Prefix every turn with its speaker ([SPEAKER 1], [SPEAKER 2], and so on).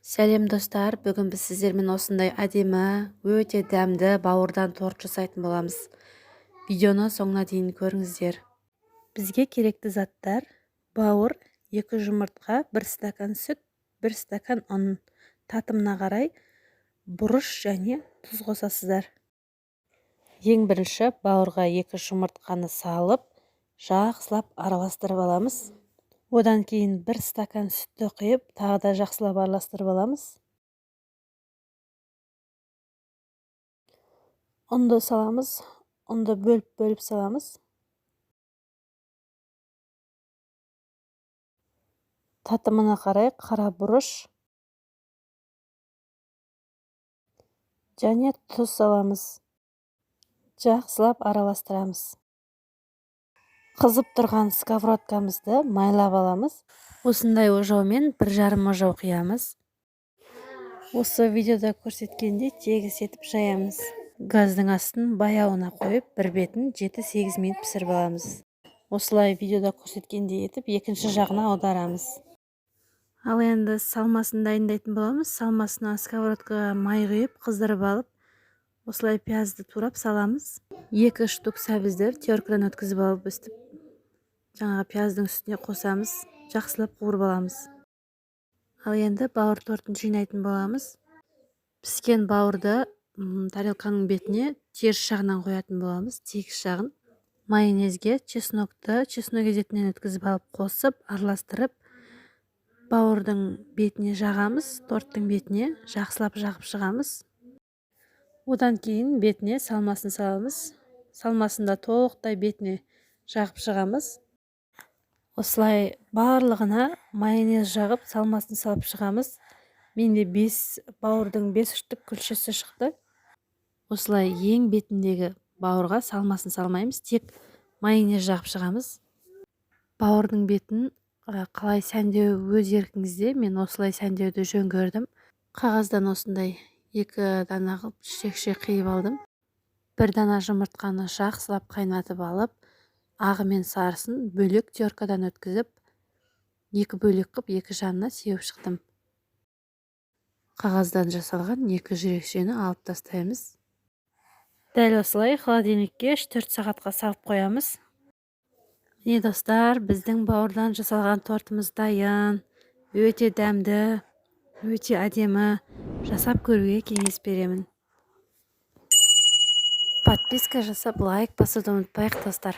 [SPEAKER 1] Сәлем достар, бүгін біз сіздермен осындай әдемі, өте дәмді бауырдан торт жасайтын боламыз. Видеоны соңына дейін көріңіздер. Бізге керекті заттар: бауыр, 2 жұмыртқа, 1 стакан сүт, 1 стакан ұн. Татымына қарай бұрыш және тұз қосасыздар. Ең бірінші бауырға 2 жұмыртқаны салып, жақсылап араластырып аламыз. Одан кейін 1 стакан сүтті құйып, тағы да жақсылап араластырып аламыз. Ұнды саламыз. Ұнды бөліп саламыз. Татымына қарай қара бұрыш және тұз саламыз. Жақсылап араластырамыз. Қызып тұрған сковородкамызды майлап аламыз. Осындай ожаумен 1,5 ожау құямыз. Осы видеода көрсеткенде тегіс етіп жаямыз. Газдың астын баяуына қойып, бір бетін 7-8 минут пісіріп аламыз. Осылай видеода көрсеткенде етіп, екінші жағына аударамыз. Ал енді салмасын дайындайтын боламыз. Салмасына сковородкаға май құйып, қыздырып алып, осылай пиязды турап саламыз. 2 штук сәбіздер теркадан өткізіп алып, өстіп жаңағы пияздың үстіне қосамыз. Жақсылап қуырып аламыз. Ал енді бауыр тортын жинайтын боламыз. Піскен бауырды тарелканың бетіне теріс жағынан қоятын боламыз. Тегіс жағын. Майонезге чеснок езетінен өткізіп алып қосып, араластырып, бауырдың бетіне жағамыз. Торттың бетіне жақсылап жағып шығамыз. Одан кейін бетіне салмасын саламыз. Салмасында толықтай бетіне жағып шығамыз. Осылай барлығына майонез жағып, салмасын салып шығамыз. Менде бауырдың 5 штук күлшесі шықты. Осылай ең бетіндегі бауырға салмасын салмаймыз, тек майонез жағып шығамыз. Бауырдың бетін қалай сәндеу өз еркіңізде. Мен осылай сәндеуді жөн көрдім. Қағаздан осындай 2 дана қылып шек қиып алдым. 1 дана жұмыртқаны жақсылап қайнатып алып, ағы мен сарысын бөлек теркадан өткізіп, 2 бөлек қып, 2 жанына сеуіп шықтым. Қағаздан жасалған 2 жүрекшені алып тастаймыз. Дәл осылай холодильникке 3-4 сағатқа салып қоямыз. Міне достар, біздің бауырдан жасалған тортымыз дайын. Өте дәмді, өте әдемі. Жасап көруге кеңес беремін. Подписка жасап, лайк басуды ұмытпайық достар.